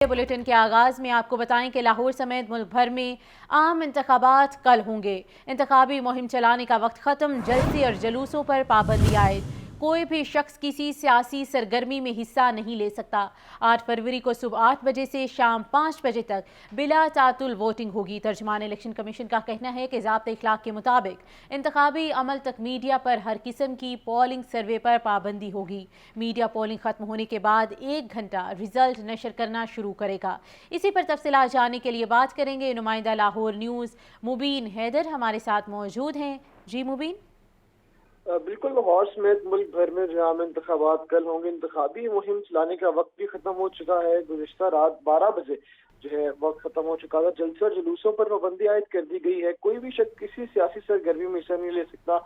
Bulletin के आगाज़ में आपको बताएं कि लाहौर समेत मुल्क भर में आम इंतखाबात कल होंगे। इंतखाबी मुहिम चलाने का वक्त ख़त्म, जलसे और जुलूसों पर पाबंदी आयद। कोई भी शख्स किसी सियासी सरगर्मी में हिस्सा नहीं ले सकता। 8 फरवरी को सुबह 8 बजे से शाम 5 बजे तक बिला तातुल वोटिंग होगी। तर्जुमान इलेक्शन कमीशन का कहना है कि ज़ाब्ते इखलाक के मुताबिक इंतखाबी अमल तक मीडिया पर हर किस्म की पोलिंग सर्वे पर पाबंदी होगी। मीडिया पोलिंग खत्म होने के बाद 1 घंटा रिजल्ट नशर करना शुरू करेगा। इसी पर तफसीलात जानने के लिए बात करेंगे नुमाइंदा लाहौर न्यूज़ मुबीन हैदर हमारे साथ मौजूद हैं। जी मुबीन। बिल्कुल, लाहौर समेत मुल्क भर में जहाँ में इंतखाबात कल होंगे। इंतखाबी मुहिम चलाने का वक्त भी खत्म हो चुका है। गुज़िश्ता रात 12 बजे जो है वक्त खत्म हो चुका था। जलसे और जुलूसों पर पाबंदी आयद कर दी गई है। कोई भी शख्स किसी सियासी सरगर्मी में हिस्सा नहीं ले सकता।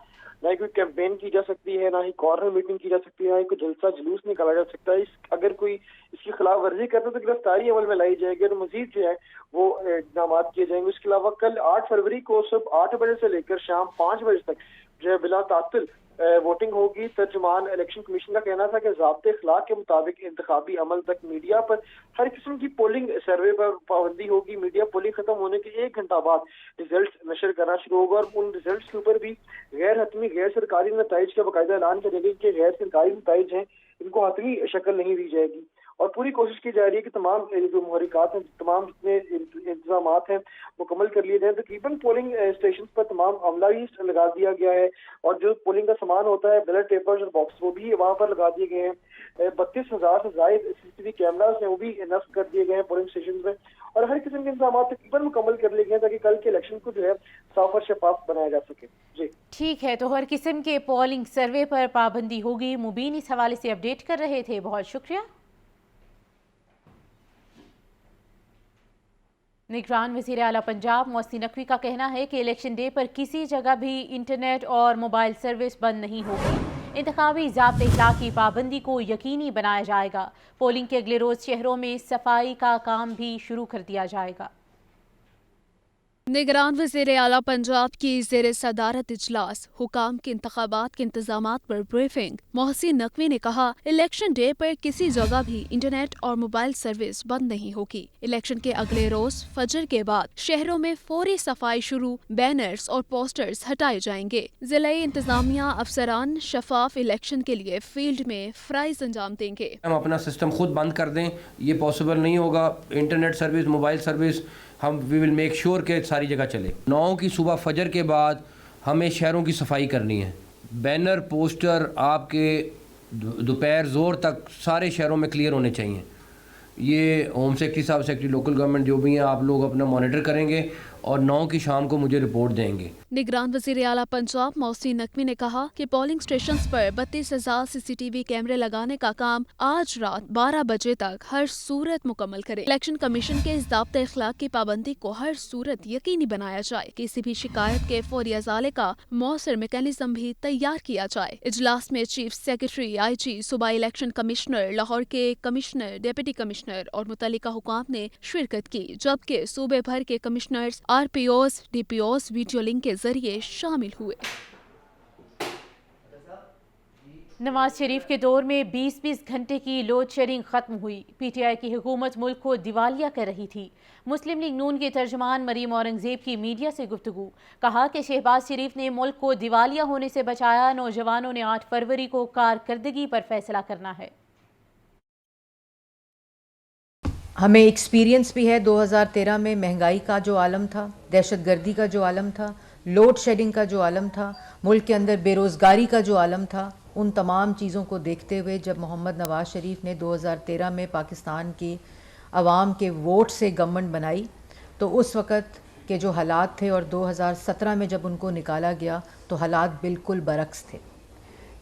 ना ही कोई कैंपेन की जा सकती है, ना ही कॉर्नर मीटिंग की जा सकती है, ना ही कोई जलसा जुलूस निकाला जा सकता है। अगर कोई इसकी खिलाफ वर्जी करता है तो गिरफ्तारी अमल में लाई जाएगी और मजीद जो है वो इक़दाम किए जाएंगे। उसके अलावा कल 8 फरवरी को सुबह 8 बजे से लेकर शाम 5 बजे तक जो है बिला तातुल वोटिंग होगी। तर्जुमान इलेक्शन कमीशन का कहना था कि ज़ाब्ते इखलाक के मुताबिक इंतखाबी अमल तक मीडिया पर हर किस्म की पोलिंग सर्वे पर पाबंदी होगी। मीडिया पोलिंग खत्म होने के 1 घंटा बाद रिजल्ट नशर करना शुरू होगा और उन रिजल्ट के ऊपर भी गैर हतमी गैर सरकारी नताइज का बाकायदा ऐलान करेगा कि गैर सरकारी नताइज हैं इनको हतमी शक्ल नहीं दी जाएगी। और पूरी कोशिश की जा रही है कि तमाम जो मुहरिकात हैं, तमाम जितने इंतजाम हैं मुकम्मल कर लिए जाए। तकरीबन पोलिंग स्टेशन पर तमाम अमला ही लगा दिया गया है और जो पोलिंग का सामान होता है, बैलेट पेपर्स और बॉक्स, वो भी वहाँ पर लगा दिए गए हैं। 32,000 से ज़ायद CCTV कैमरास हैं, वो भी नस्ब कर दिए गए हैं पोलिंग स्टेशन में और हर किस्म के इंतजाम तकरीबन मुकम्मल कर लिए गए हैं ताकि कल के इलेक्शन को जो है साफ और शफाफ बनाया जा सके। जी ठीक है, तो हर किस्म के पोलिंग सर्वे पर पाबंदी होगी। मुबीन इस हवाले से अपडेट कर रहे थे, बहुत शुक्रिया। निगरान वज़ीर आला पंजाब मोहसिन नकवी का कहना है कि इलेक्शन डे पर किसी जगह भी इंटरनेट और मोबाइल सर्विस बंद नहीं होगी। इंतखाबी ज़ाब्ते इखलाक की पाबंदी को यकीनी बनाया जाएगा। पोलिंग के अगले रोज़ शहरों में सफाई का काम भी शुरू कर दिया जाएगा। निगरान वज़ीर आला पंजाब की ज़ेर सदारत इजलास हुकाम के इंतखाबात के इंतजामात पर ब्रीफिंग। मोहसिन नकवी ने कहा, इलेक्शन डे पर किसी जगह भी इंटरनेट और मोबाइल सर्विस बंद नहीं होगी। इलेक्शन के अगले रोज फजर के बाद शहरों में फौरी सफाई शुरू, बैनर्स और पोस्टर्स हटाए जाएंगे। जिला इंतजामिया अफसरान शफाफ इलेक्शन के लिए फील्ड में फ्राइज अंजाम देंगे। हम अपना सिस्टम खुद बंद कर दें, ये पॉसिबल नहीं होगा। इंटरनेट सर्विस, मोबाइल सर्विस हम वी विल मेक श्योर के सारी जगह चले। 9 की सुबह फजर के बाद हमें शहरों की सफाई करनी है। बैनर पोस्टर आपके दोपहर जोर तक सारे शहरों में क्लियर होने चाहिए। ये होम सेक्रेटरी साहब, सेक्रेटरी लोकल गवर्नमेंट जो भी हैं, आप लोग अपना मॉनिटर करेंगे और 9 की शाम को मुझे रिपोर्ट देंगे। निगरान वज़ीर आला पंजाब मोहसिन नकवी ने कहा कि पोलिंग स्टेशंस पर 32,000 CCTV कैमरे लगाने का काम आज रात 12 बजे तक हर सूरत मुकम्मल करे। इलेक्शन कमीशन के इस ज़ाब्ते इखलाक की पाबंदी को हर सूरत यकीनी बनाया जाए। किसी भी शिकायत के फौरी अज़ाले का मौसर मैकेनिज्म भी तैयार किया जाए। इजलास में चीफ सेक्रेटरी, IG, सूबाई इलेक्शन कमिश्नर, लाहौर के कमिश्नर, डिप्टी कमिश्नर और मुतल्लिका हुकाम ने शिरकत की, जबकि सूबे भर के commissioners, RPOs, DPOs video link के जरिए शामिल हुए। नवाज शरीफ के दौर में 20-20 घंटे की लोड शेडिंग खत्म हुई। PTI की हुकूमत मुल्क को दिवालिया कर रही थी। मुस्लिम लीग नून के तर्जमान मरीम औरंगजेब की मीडिया से गुफ्तगू, कहा कि शहबाज शरीफ ने मुल्क को दिवालिया होने से बचाया। नौजवानों ने 8 फरवरी को कारकर्दगी पर फैसला करना है। हमें एक्सपीरियंस भी है 2013 में महंगाई का जो आलम था, दहशतगर्दी का जो आलम था, लोड शेडिंग का जो आलम था, मुल्क के अंदर बेरोज़गारी का जो आलम था। उन तमाम चीज़ों को देखते हुए जब मोहम्मद नवाज़ शरीफ ने 2013 में पाकिस्तान की आवाम के वोट से गवर्नमेंट बनाई, तो उस वक़्त के जो हालात थे और 2017 में जब उनको निकाला गया तो हालात बिल्कुल बरक्स थे।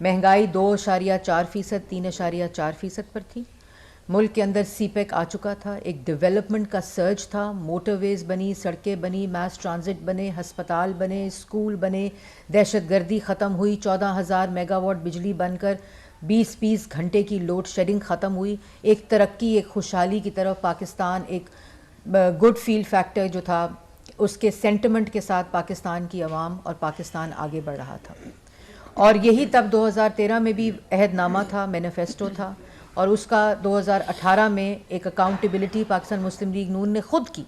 महंगाई 2.4%, 3.4% पर थी। मुल्क के अंदर CPEC आ चुका था, एक डेवलपमेंट का सर्ज था, मोटरवेज़ बनी, सड़कें बनी, मास ट्रांजिट बने, हस्पताल बने, स्कूल बने, दहशतगर्दी ख़त्म हुई, 14,000 मेगावाट बिजली बनकर 20-20 घंटे की लोड शेडिंग ख़त्म हुई। एक तरक्की, एक खुशहाली की तरफ पाकिस्तान, एक गुड फील फैक्टर जो था उसके सेंटिमेंट के साथ पाकिस्तान की आवाम और पाकिस्तान आगे बढ़ रहा था। और यही तब 2013 में भी अहदनामा था, मैनिफेस्टो था اور اس کا 2018 میں ایک اکاؤنٹیبلٹی پاکستان مسلم لیگ نون نے خود کی۔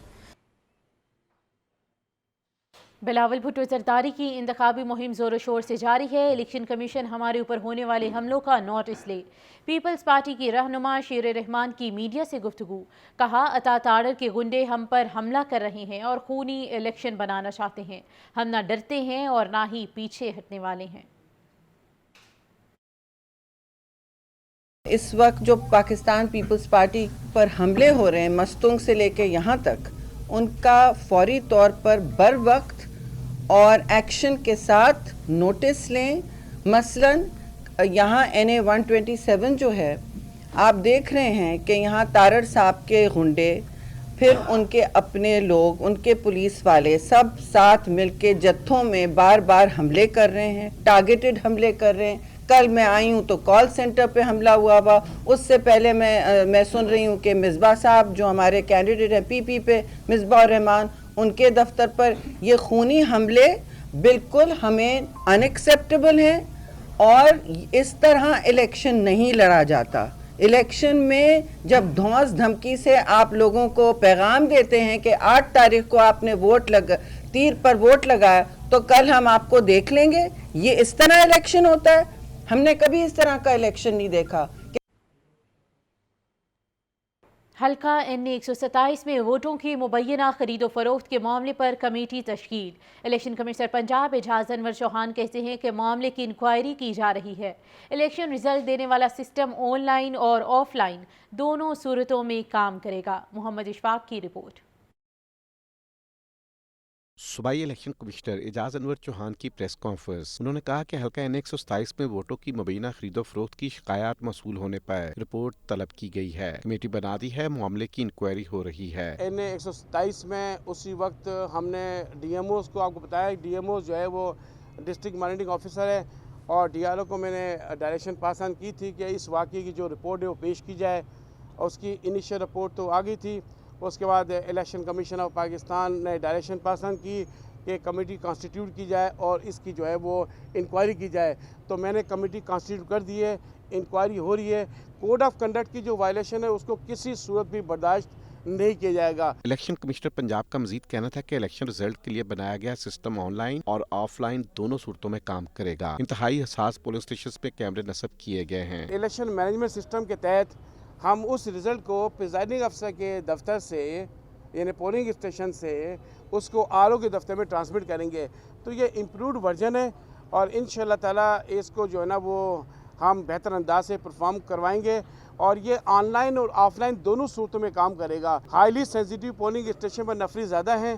بلاول بھٹو زرداری کی انتخابی مہم زور و شور سے جاری ہے۔ الیکشن کمیشن ہمارے اوپر ہونے والے حملوں کا نوٹس لے۔ پیپلز پارٹی کی رہنما شیر رحمان کی میڈیا سے گفتگو، کہا عطا تاڑر کے گنڈے ہم پر حملہ کر رہے ہیں اور خونی الیکشن بنانا چاہتے ہیں۔ ہم نہ ڈرتے ہیں اور نہ ہی پیچھے ہٹنے والے ہیں۔ اس وقت جو پاکستان پیپلز پارٹی پر حملے ہو رہے ہیں مستونگ سے لے کے یہاں تک، ان کا فوری طور پر بر وقت اور ایکشن کے ساتھ نوٹس لیں۔ مثلاً یہاں NA 127 جو ہے، آپ دیکھ رہے ہیں کہ یہاں تارڑ صاحب کے گنڈے، پھر ان کے اپنے لوگ، ان کے پولیس والے سب ساتھ مل کے جتھوں میں بار بار حملے کر رہے ہیں، ٹارگیٹڈ حملے کر رہے ہیں۔ کل میں آئی ہوں تو کال سینٹر پہ حملہ ہوا، اس سے پہلے میں سن رہی ہوں کہ مصباح صاحب جو ہمارے کینڈیڈیٹ ہیں PP پہ، مصباح الرحمان، ان کے دفتر پر یہ خونی حملے بالکل ہمیں ان ایکسیپٹیبل ہیں، اور اس طرح الیکشن نہیں لڑا جاتا۔ الیکشن میں جب دھونس دھمکی سے آپ لوگوں کو پیغام دیتے ہیں کہ 8 تاریخ کو آپ نے تیر پر ووٹ لگایا تو کل ہم آپ کو دیکھ لیں گے، یہ اس طرح الیکشن ہوتا ہے؟ ہم نے کبھی اس طرح کا الیکشن نہیں دیکھا۔ حلقہ NA 127 میں ووٹوں کی مبینہ خرید و فروخت کے معاملے پر کمیٹی تشکیل۔ الیکشن کمشنر پنجاب اعجاز انور چوہان کہتے ہیں کہ معاملے کی انکوائری کی جا رہی ہے۔ الیکشن رزلٹ دینے والا سسٹم آن لائن اور آف لائن دونوں صورتوں میں کام کرے گا۔ محمد اشفاق کی رپورٹ۔ صوبائی الیکشن کمشنر اعجاز انور چوہان کی پریس کانفرنس۔ انہوں نے کہا کہ حلقہ NA 127 میں ووٹوں کی مبینہ خرید و فروخت کی شکایات موصول ہونے پر رپورٹ طلب کی گئی ہے، کمیٹی بنا دی ہے، معاملے کی انکوائری ہو رہی ہے۔ NA 127 میں اسی وقت ہم نے DMOs کو آپ کو بتایا، DMO جو ہے وہ ڈسٹرکٹ مانیٹرنگ آفیسر ہے، اور DRO کو میں نے ڈائریکشن پاس آن کی تھی کہ اس واقعے کی جو رپورٹ ہے وہ پیش کی جائے، اور اس کی انیشیل رپورٹ تو آ گئی تھی۔ اس کے بعد الیکشن کمیشن آف پاکستان نے ڈائریکشن پاس آن کی کہ کمیٹی کانسٹیٹیوٹ کی جائے اور اس کی جو ہے وہ انکوائری کی جائے، تو میں نے کمیٹی کانسٹیٹیوٹ کر دی ہے، انکوائری ہو رہی ہے۔ کوڈ آف کنڈکٹ کی جو وائلیشن ہے اس کو کسی صورت بھی برداشت نہیں کیا جائے گا۔ الیکشن کمشنر پنجاب کا مزید کہنا تھا کہ الیکشن رزلٹ کے لیے بنایا گیا سسٹم آن لائن اور آف لائن دونوں صورتوں میں کام کرے گا۔ انتہائی حساس پولنگ اسٹیشنز پہ کیمرے نصب کیے گئے ہیں۔ الیکشن مینجمنٹ سسٹم کے تحت ہم اس رزلٹ کو پریزائڈنگ افسر کے دفتر سے، یعنی پولنگ اسٹیشن سے، اس کو RO کے دفتر میں ٹرانسمٹ کریں گے، تو یہ امپرووڈ ورژن ہے، اور انشاءاللہ تعالیٰ اس کو جو ہے نا وہ ہم بہتر انداز سے پرفارم کروائیں گے، اور یہ آن لائن اور آف لائن دونوں صورتوں میں کام کرے گا۔ ہائیلی سینسیٹیو پولنگ اسٹیشن پر نفری زیادہ ہیں،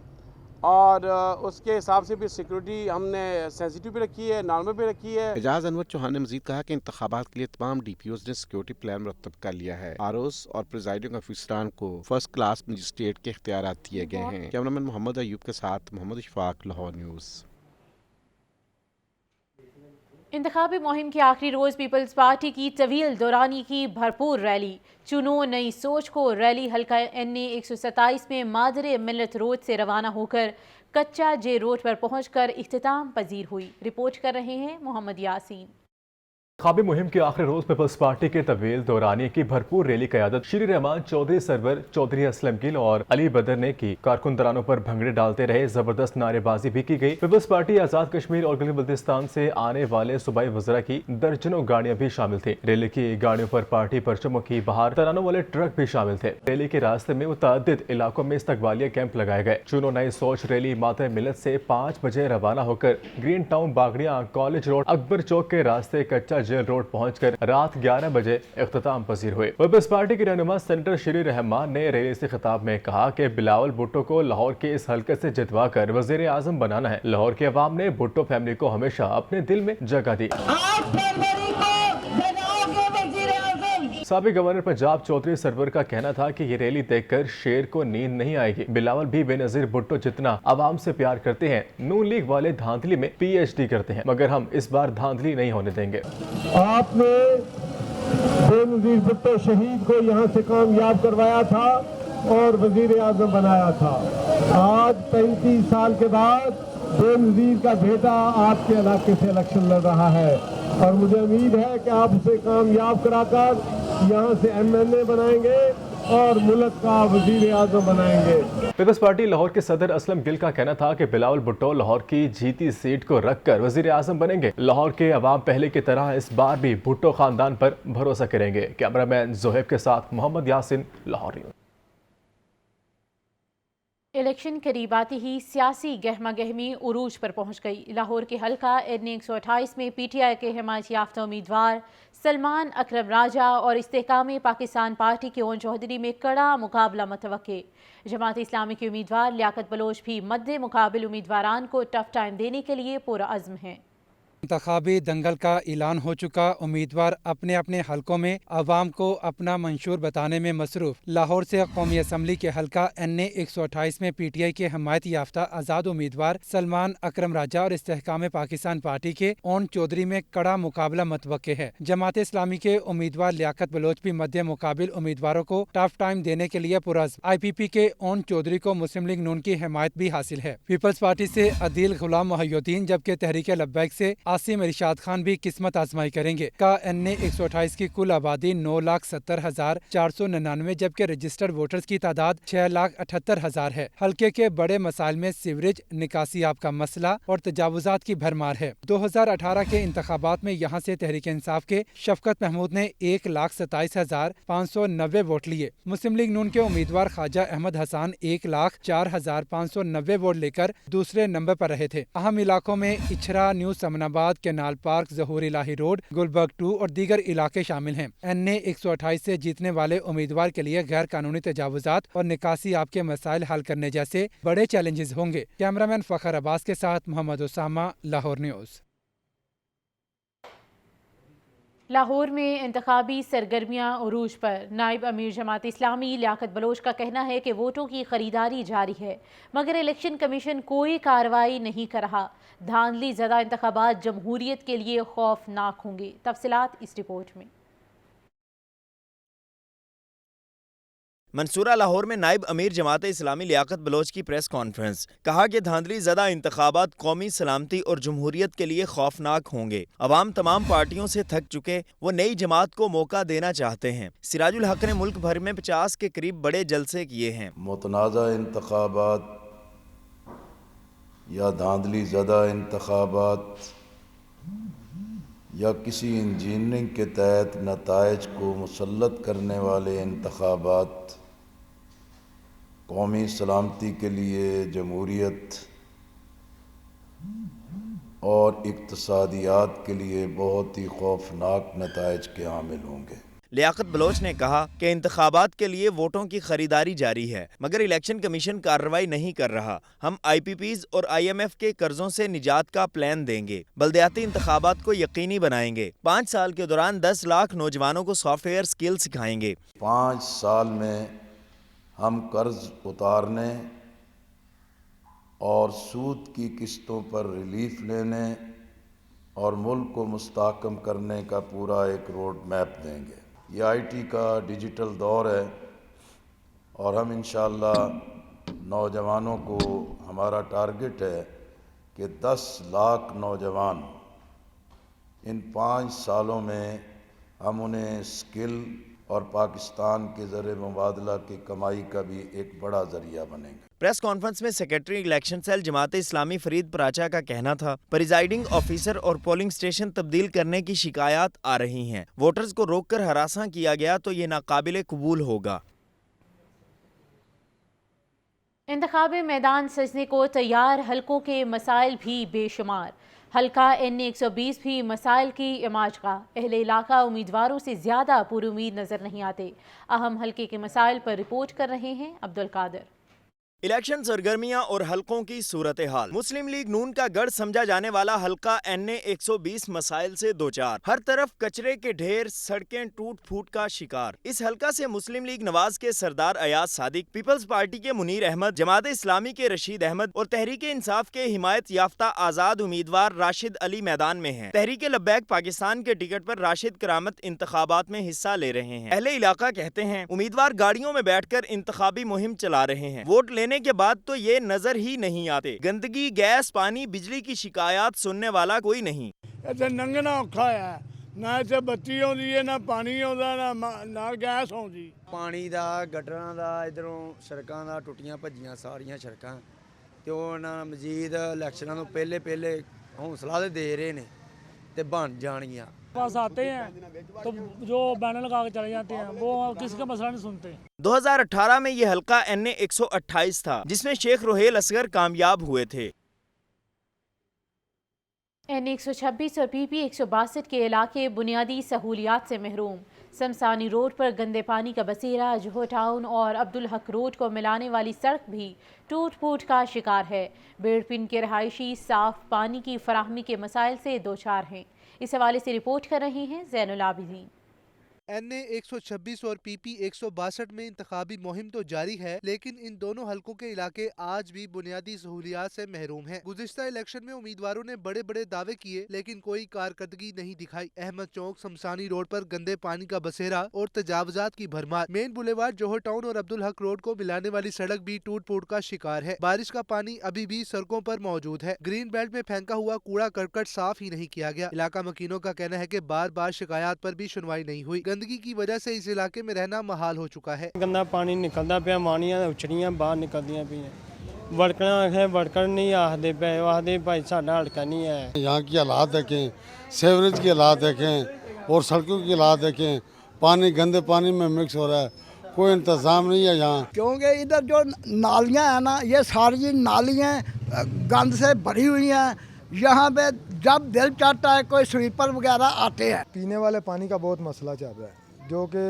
اور اس کے حساب سے بھی سیکورٹی ہم نے سینسیٹیو پہ رکھی ہے، نارمل پہ رکھی ہے۔ اعجاز انور چوہان نے مزید کہا کہ انتخابات کے لیے تمام DPOs نے سیکورٹی پلان مرتب کر لیا ہے۔ ROs اور پریزائڈنگ افسران کو فرسٹ کلاس مجسٹریٹ کے اختیارات دیے گئے ہیں۔ کیمرامین محمد ایوب کے ساتھ محمد اشفاق، لاہور نیوز۔ انتخابی مہم کے آخری روز پیپلز پارٹی کی طویل دورانی کی بھرپور ریلی، چنو نئی سوچ کو ریلی حلقہ NA 127 میں مادر ملت روڈ سے روانہ ہو کر کچا جے روڈ پر پہنچ کر اختتام پذیر ہوئی۔ رپورٹ کر رہے ہیں محمد یاسین۔ انتخابی مہم کے آخری روز پیپلز پارٹی کے طویل دورانی کی بھرپور ریلی قیادت شیر رحمان چودھری سرور، چودھری اسلم گل اور علی بدر نے کی۔ کارکنانوں پر بھنگڑے ڈالتے رہے، زبردست نعرے بازی بھی کی گئی۔ پیپلز پارٹی آزاد کشمیر اور گلگت بلتستان سے آنے والے صوبائی وزراء کی درجنوں گاڑیاں بھی شامل تھیں۔ ریلی کی گاڑیوں پر پارٹی پرچموں کی بہار ترانوں والے ٹرک بھی شامل تھے۔ ریلی کے راستے میں متعدد علاقوں میں استقبالیہ کیمپ لگائے گئے۔ چنو نئی سوچ ریلی مادر ملت سے 5 بجے روانہ ہو کر گرین ٹاؤن، باغڑیاں، کالج روڈ، اکبر چوک کے راستے کچا جیل روڈ پہنچ کر رات 11 بجے اختتام پذیر ہوئے۔ پیپلز پارٹی کے رہنما سینیٹر شیر رحمان نے ریلی سے خطاب میں کہا کہ بلاول بھٹو کو لاہور کے اس حلقے سے جتوا کر وزیر اعظم بنانا ہے۔ لاہور کے عوام نے بھٹو فیملی کو ہمیشہ اپنے دل میں جگہ دی۔ سابق گورنر پنجاب چودھری سرور کا کہنا تھا کہ یہ ریلی دیکھ کر شیر کو نیند نہیں آئے گی۔ بلاول بھی بے نظیر بھٹو جتنا عوام سے پیار کرتے ہیں۔ نون لیگ والے دھاندلی میں PhD کرتے ہیں، مگر ہم اس بار دھاندلی نہیں ہونے دیں گے۔ آپ نے بے نظیر بھٹو شہید کو یہاں سے کامیاب کروایا تھا اور وزیر اعظم بنایا تھا۔ آج 35 سال کے بعد بے نظیر کا بیٹا آپ کے علاقے سے الیکشن لڑ رہا ہے، اور مجھے امید ہے کہ آپ اسے کامیاب کرا کر यहाँ से MNA बनाएंगे और मुल्क का वजीर आज़म बनाएंगे। पीपल्स पार्टी लाहौर के सदर असलम गिल का कहना था कि बिलावल भुट्टो लाहौर की जीती सीट को रखकर वजीर आज़म बनेंगे। लाहौर के अवाम पहले की तरह इस बार भी भुट्टो खानदान पर भरोसा करेंगे। कैमरामैन जोहेब के साथ मोहम्मद यासिन, लाहौर। इलेक्शन करीब आते ही सियासी गहमा गहमी उरूज पर पहुंच गई। लाहौर के हल्का NA 128 में PTI के हिमायत याफ्ता उम्मीदवार सलमान अकरम राजा और इस्तेहकाम पाकिस्तान पार्टी के ओन चौधरी में कड़ा मुकाबला मुतवक्के। जमात इस्लामी के उम्मीदवार लियाकत बलोच भी मद्दे मुकाबिल उम्मीदवारान को टफ टाइम देने के लिए पुरा अज़्म हैं। इंतखाबी दंगल का ऐलान हो चुका, उम्मीदवार अपने अपने हलकों में अवाम को अपना मंशूर बताने में मसरूफ। लाहौर से कौमी असम्बली के हलका NA 128 में PTI के हिमायत याफ्ता आज़ाद उम्मीदवार सलमान अकरम राजा और इस्तेहकाम पाकिस्तान पार्टी के ओन चौधरी में कड़ा मुकाबला मतवक्के है। जमात इस्लामी के उम्मीदवार लियाकत बलोच भी मध्य मुकाबिल उम्मीदवारों को टफ टाइम देने के लिए पुरज़्म। IPP के ओन चौधरी को मुस्लिम लीग नून की हिमायत भी हासिल है। पीपल्स पार्टी से अदील गुलाम मोहिउद्दीन जबकि तहरीक लब्बैक से आसिम इरशाद खान भी किस्मत आजमाई करेंगे। का NA 128 की कुल आबादी 9,70,499 जबकि रजिस्टर्ड वोटर्स की तादाद 6,78,000 है। हल्के के बड़े मसाइल में सीवरेज, निकासी आब का मसला और तजावुजात की भरमार है। 2018 के इंतखाबात में यहाँ से तहरीक इंसाफ के शफकत महमूद ने 1,27,590 वोट लिए। मुस्लिम लीग नून के उम्मीदवार ख्वाजा अहमद हसन 1,04,590 वोट लेकर दूसरे नंबर पर रहे थे। अहम इलाकों में इछरा, न्यू समनाबाद, केनाल पार्क, ज़हूर इलाही रोड, गुलबर्ग 2 और दीगर इलाके शामिल हैं। NA 128 से जीतने वाले उम्मीदवार के लिए गैर कानूनी तजावुजात और निकासी आब के मसाइल हल करने जैसे बड़े चैलेंजेस होंगे। कैमरामैन फ़खर अब्बास के साथ मोहम्मद उसामा, लाहौर न्यूज़। लाहौर में इंतखाबी सरगर्मियां उरूज पर। नायब अमीर जमात इस्लामी लियाकत बलोच का कहना है कि वोटों की खरीदारी जारी है मगर इलेक्शन कमीशन कोई कार्रवाई नहीं कर रहा। धांधली ज़दा इंतखाबात जमहूरियत के लिए खौफनाक होंगे। तफसीलात इस रिपोर्ट में। मंसूरा लाहौर में नायब अमीर जमात इस्लामी लियाकत बलोच की प्रेस कॉन्फ्रेंस। कहा कि धांधली ज़दा इंतखाबात कौमी सलामती और जमहूरियत के लिए खौफनाक होंगे। अवाम तमाम पार्टियों से थक चुके, वो नई जमात को मौका देना चाहते हैं। सिराजुल हक ने मुल्क भर में 50 के करीब बड़े जलसे किए हैं। मुतनाज़ा इंतखाबात या धांधली ज़दा इंतखाबात या किसी इंजीनियरिंग के तहत नताइज को मुसल्लत करने वाले इंतखाबात कौमी सलामती के लिए, जमहूरियत और इक्तसादियात के लिए बहुत ही खौफनाक नताइज के हामिल होंगे। लियाकत बलोच ने कहा कि इंतखाबात के लिए वोटों की खरीदारी जारी है मगर इलेक्शन कमीशन कार्रवाई नहीं कर रहा। हम IPPs और IMF के कर्जों से निजात का प्लान देंगे। बल्दियाती इंतखाबात को यकीनी बनाएंगे। 5 साल के दौरान 10 लाख नौजवानों को सॉफ्टवेयर स्किल सिखाएंगे। 5 साल में हम कर्ज उतारने और सूद की किस्तों पर रिलीफ लेने और मुल्क को मुस्तहकम करने का पूरा एक रोड मैप देंगे। ये IT का डिजिटल दौर है और हम इंशाअल्लाह नौजवानों को, हमारा टारगेट है कि 10 लाख नौजवान इन 5 सालों में हम उन्हें स्किल और पाकिस्तान के ज़रिए मुबादला की कमाई का भी एक बड़ा ज़रिया बनेंगे। प्रेस कॉन्फ्रेंस में secretary election cell Jamaat Islami Farid Paracha का कहना था प्रिजाइडिंग ऑफिसर और पोलिंग स्टेशन तब्दील करने की शिकायत आ रही हैं। वोटर्स को रोककर हरासा किया गया तो ये नाकाबिले कबूल होगा। इंतखाबी मैदान सजने को तैयार, हलकों के मसाइल भी बेशुमार। हल्का NA 120 भी मसाइल की इमाज का। अहले इलाका उम्मीदवारों से ज़्यादा पूरी उम्मीद नज़र नहीं आते। अहम हल्के के मसाइल पर रिपोर्ट कर रहे हैं अब्दुल कादिर। इलेक्शन सरगर्मियां और हलकों की सूरत हाल। मुस्लिम लीग नून का गढ़ समझा जाने वाला हलका NA 120 मसाइल से दो चार। हर तरफ कचरे के ढेर, सड़कें टूट फूट का शिकार। इस हलका से मुस्लिम लीग नवाज के सरदार अयाज सादिक, पीपल्स पार्टी के मुनीर अहमद, जमात इस्लामी के रशीद अहमद और तहरीक इंसाफ के हिमायत याफ्ता आजाद उम्मीदवार राशिद अली मैदान में हैं। तहरीक लब्बैक पाकिस्तान के टिकट पर राशिद करामत इंतखाबात में हिस्सा ले रहे हैं। अहले इलाका कहते हैं उम्मीदवार गाड़ियों में बैठकर इंतखाबी मुहिम चला रहे हैं। वोट लेने के बाद तो ये नजर ही नहीं आते। गंदगी, गैस, पानी, बिजली की शिकायत सुनने वाला कोई नहीं। नंगना औखा है, ਨਾ ਇੱਥੇ ਬੱਤੀ ਆਉਂਦੀ ਹੈ, ਨਾ ਪਾਣੀ ਆਉਂਦਾ, ਨਾ ਗੈਸ ਆਉਂਦੀ। ਪਾਣੀ ਦਾ, ਗਟਰਾਂ ਦਾ, ਇਧਰੋਂ ਸੜਕਾਂ ਦਾ ਟੁੱਟੀਆਂ ਭੱਜੀਆਂ ਸਾਰੀਆਂ ਸੜਕਾਂ, ਤੇ ਉਹਨਾਂ ਮਜ਼ੀਦ ਇਲੈਕਸ਼ਨਾਂ ਤੋਂ ਪਹਿਲੇ ਹੌਸਲਾ ਦੇ ਰਹੇ ਨੇ ਤੇ ਬਣ ਜਾਣਗੀਆਂ। पास आते हैं तो जो बैनर लगा के चले जाते हैं, वो किसी का मसला नहीं सुनते। 2018 में ये हल्का NA 128 था, जिसमें शेख रोहेल असगर कामयाब हुए थे। NA 126 और PP 162 के इलाके बुनियादी सहूलियात से महरूम। शमसानी रोड पर गंदे पानी का बसेरा, जोहर टाउन और अब्दुल हक रोड को मिलाने वाली सड़क भी टूट फूट का शिकार है। बेड़पिन के रहायशी साफ पानी की फराहमी के मसाइल से दो चार हैं। इस हवाले से रिपोर्ट कर रहे हैं ज़ैनुल आबिदीन। NA 126 और PP 162 में इंतखाबी मुहिम तो जारी है, लेकिन इन दोनों हलकों के इलाके आज भी बुनियादी सहूलियात से महरूम हैं। गुज़िश्ता इलेक्शन में उम्मीदवारों ने बड़े बड़े दावे किए, लेकिन कोई कारकर्दगी नहीं दिखाई। अहमद चौक शमसानी रोड पर गंदे पानी का बसेरा और तजावजात की भरमार। मेन बुलेवार्ड जोहर टाउन और अब्दुल हक रोड को मिलाने वाली सड़क भी टूट फूट का शिकार है। बारिश का पानी अभी भी सड़कों पर मौजूद है। ग्रीन बेल्ट में फेंका हुआ कूड़ा करकट साफ ही नहीं किया गया। इलाका मकीनों का कहना है कि बार बार शिकायत पर भी सुनवाई नहीं हुई। गंदगी की वजह से इस इलाके में रहना महाल हो चुका है। गंदा पानी निकलता पिया, मानियां उछड़ियां बाहर निकलदियां पियां। वड़कना है, वड़कन नहीं आखदे पे, आखदे भाई साडा हड़का नहीं है। यहाँ की हालात देखें, सीवरेज की हालात देखें और सड़कों की हालात देखें, पानी गंदे पानी में मिक्स हो रहा है, कोई इंतजाम नहीं है यहाँ। क्योंकि इधर जो नालियाँ हैं ना, ये सारी नालियाँ गंद से भरी हुई हैं। यहाँ पे जब दिल चाहता है कोई स्वीपर वगैरह आते हैं। पीने वाले पानी का बहुत मसला चल रहा है, जो कि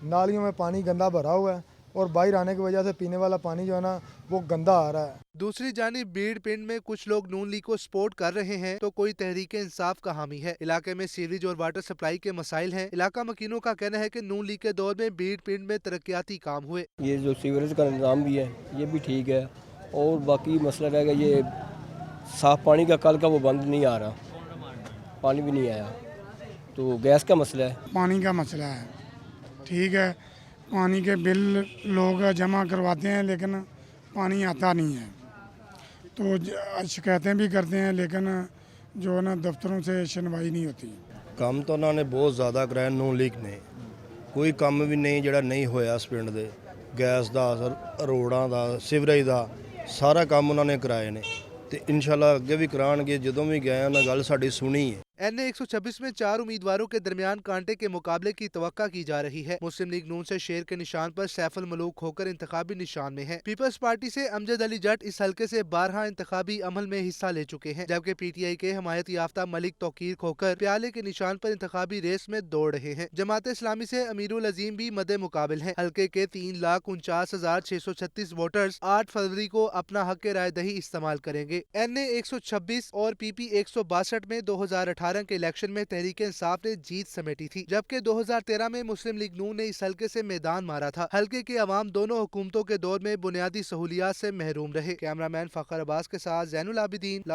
नालियों में पानी गंदा भरा हुआ है और बाहर आने की वजह से पीने वाला पानी जो है ना वो गंदा आ रहा है। दूसरी जानिब बीड़ पिंड में कुछ लोग नून लीग को सपोर्ट कर रहे हैं तो कोई तहरीक इंसाफ का हामी है। इलाके में सीवरेज और वाटर सप्लाई के मसाइल हैं। इलाका मकीनों का कहना है कि नून लीग के दौर में बीड़ पिंड में तरक्याती काम हुए। ये जो सीवरेज का निज़ाम भी है ये भी ठीक है, और बाकी मसला रहेगा ये साफ पानी का कल का वो बंद नहीं आ रहा, पानी भी नहीं आया, तो गैस का मसला है। पानी का मसला है, ठीक है, पानी के बिल लोग जमा करवाते हैं लेकिन पानी आता नहीं है, तो शिकायतें भी करते हैं लेकिन जो है ना दफ्तरों से सुनवाई नहीं होती। ਕੰਮ ਤਾਂ ਉਹਨਾਂ ਨੇ ਬਹੁਤ ਜ਼ਿਆਦਾ ਕਰਾਇਆ ਨੋ ਲੀਕ ਨੇ, ਕੋਈ ਕੰਮ ਵੀ ਨਹੀਂ ਜਿਹੜਾ ਨਹੀਂ ਹੋਇਆ ਇਸ ਪਿੰਡ ਦੇ। ਗੈਸ ਦਾ, ਰੋਡਾਂ ਦਾ, ਸੀਵਰੇਜ ਦਾ ਸਾਰਾ ਕੰਮ ਉਹਨਾਂ ਨੇ ਕਰਾਏ ਨੇ ਤੇ ਇਨਸ਼ਾਅੱਲਾ ਅੱਗੇ ਵੀ ਕਰਾਣਗੇ। ਜਦੋਂ ਵੀ ਗਏ ਉਹਨਾਂ ਗੱਲ ਸਾਡੀ ਸੁਣੀ ਹੈ। NA 126 में 4 उम्मीदवारों के दरमियान कांटे के मुकाबले की तवक्का की जा रही है। मुस्लिम लीग नून से शेर के निशान पर सैफुल मलूक होकर इंतखाबी निशान में है। पीपल्स पार्टी से अमजद अली जट इस हलके से 12 इंतखाबी अमल में हिस्सा ले चुके हैं, जबकि PTI के हमायत याफ्ता मलिक तौकीर खोकर प्याले के निशान पर इंतखाबी रेस में दौड़ रहे हैं। जमात इस्लामी से अमीरुल अजीम भी मद्दे मुकाबिल है। हलके के 3,49,636 वोटर्स 8 फरवरी को अपना हक राय दही इस्तेमाल करेंगे। NA 126 और PP 162 में 2018 के इलेक्शन में तहरीक इंसाफ ने जीत समेटी थी, जबकि 2013 में मुस्लिम लीग नून ने इस हलके से मैदान मारा था। हलके के अवाम दोनों हुकूमतों के दौर में बुनियादी सहूलियात से महरूम रहे। कैमरामैन फखर अब्बास के साथ ज़ैनुल आबिदीन।